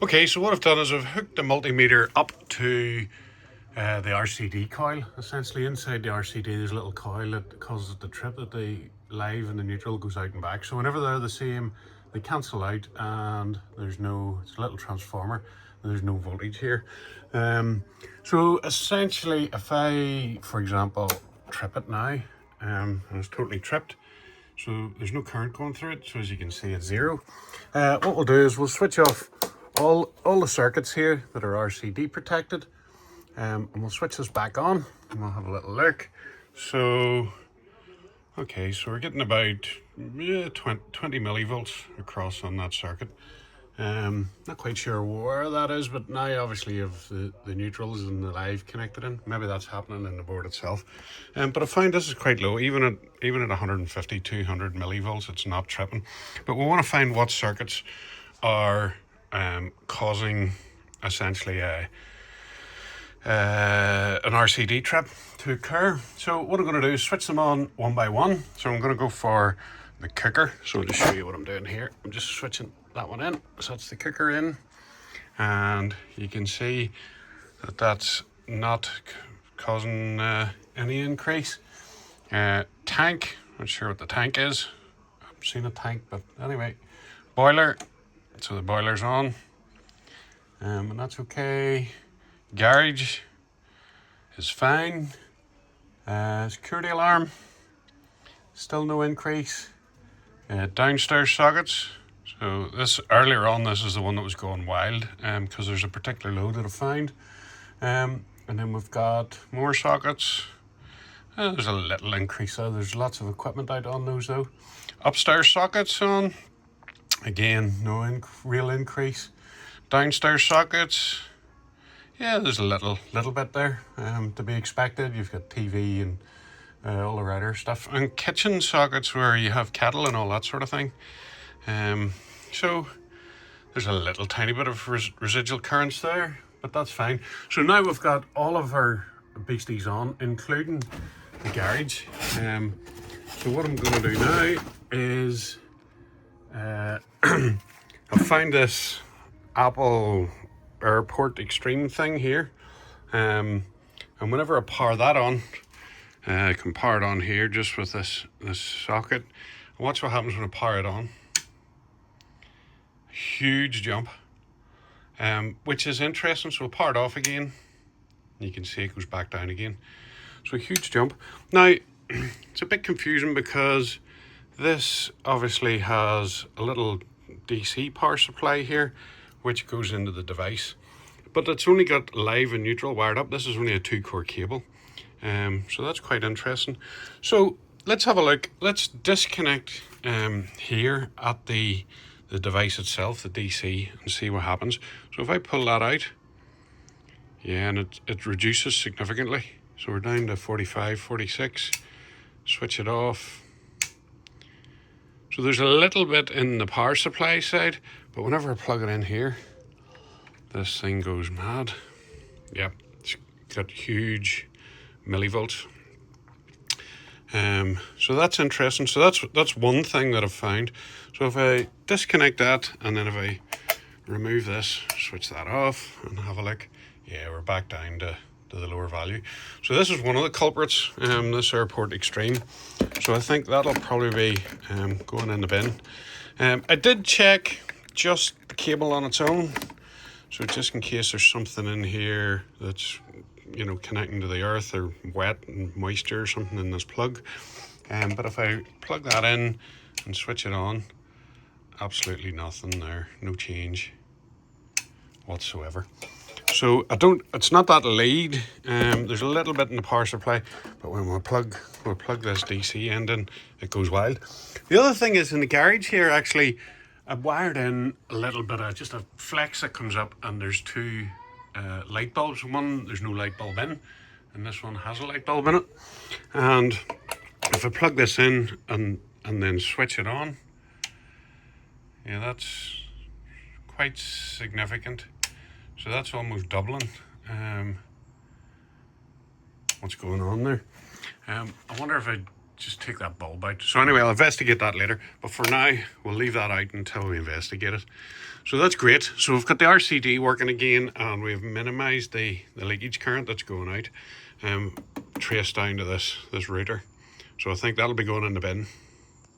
Okay, so what I've done is I've hooked the multimeter up to the RCD coil. Essentially inside the RCD there's a little coil that causes the trip, that the live and the neutral goes out and back. So whenever they're the same, they cancel out and it's a little transformer and there's no voltage here. So essentially if I, for example, trip it now, and it's totally tripped, so there's no current going through it, so as you can see it's zero. What we'll do is we'll switch off all the circuits here that are RCD protected, and we'll switch this back on and we'll have a little look. So okay, so we're getting about 20 millivolts across on that circuit. Not quite sure where that is, but now obviously you have the neutrals and the live connected in. Maybe that's happening in the board itself. But I find this is quite low, even at 150, 200 millivolts, it's not tripping. But we want to find what circuits are causing essentially an RCD trip to occur. So what I'm going to do is switch them on one by one. So I'm going to go for the cooker. So I'll just show you what I'm doing here. I'm just switching that one in. So that's the cooker in, and you can see that that's not causing any increase. Tank, not sure what the tank is. I've seen a tank, but anyway, boiler. So the boiler's on, and that's okay. Garage is fine. Security alarm, still no increase. Downstairs sockets. So this earlier on, this is the one that was going wild, because there's a particular load that I found. And then we've got more sockets. There's a little increase there. There's lots of equipment out on those though. Upstairs sockets on. Again, no real increase. Downstairs sockets. Yeah, there's a little bit there, to be expected. You've got TV and all the router stuff, and kitchen sockets where you have kettle and all that sort of thing. So there's a little tiny bit of residual currents there, but that's fine. So now we've got all of our beasties on, including the garage. So what I'm going to do now is I find this Apple Airport Extreme thing here, and whenever I power that on, I can power it on here just with this socket. And watch what happens when I power it on. Huge jump, which is interesting. So I'll power it off again. You can see it goes back down again. So a huge jump. Now it's a bit confusing because this obviously has a little DC power supply here, which goes into the device, but it's only got live and neutral wired up. This is only a 2-core cable, so that's quite interesting. So let's have a look. Let's disconnect here at the device itself, the DC, and see what happens. So if I pull that out, yeah, and it reduces significantly. So we're down to 45, 46. Switch it off. So there's a little bit in the power supply side, but whenever I plug it in here, this thing goes mad. Yep, it's got huge millivolts. So that's interesting. So that's one thing that I've found. So if I disconnect that, and then if I remove this, switch that off, and have a look, yeah, we're back down to the lower value. So this is one of the culprits, this Airport Extreme. So I think that'll probably be going in the bin. I did check just the cable on its own, so just in case there's something in here that's, you know, connecting to the earth or wet and moisture or something in this plug. But if I plug that in and switch it on, absolutely nothing there, no change whatsoever. So it's not that lead, there's a little bit in the power supply, but when we'll plug this DC end in, it goes wild. The other thing is in the garage here, actually, I've wired in a little bit of just a flex that comes up, and there's 2 light bulbs. One, there's no light bulb in, and this one has a light bulb in it. And if I plug this in and then switch it on, yeah, that's quite significant. So that's almost doubling what's going on there. I wonder if I just take that bulb out. So anyway, I'll investigate that later. But for now, we'll leave that out until we investigate it. So that's great. So we've got the RCD working again, and we've minimised the leakage current that's going out, traced down to this router. So I think that'll be going in the bin.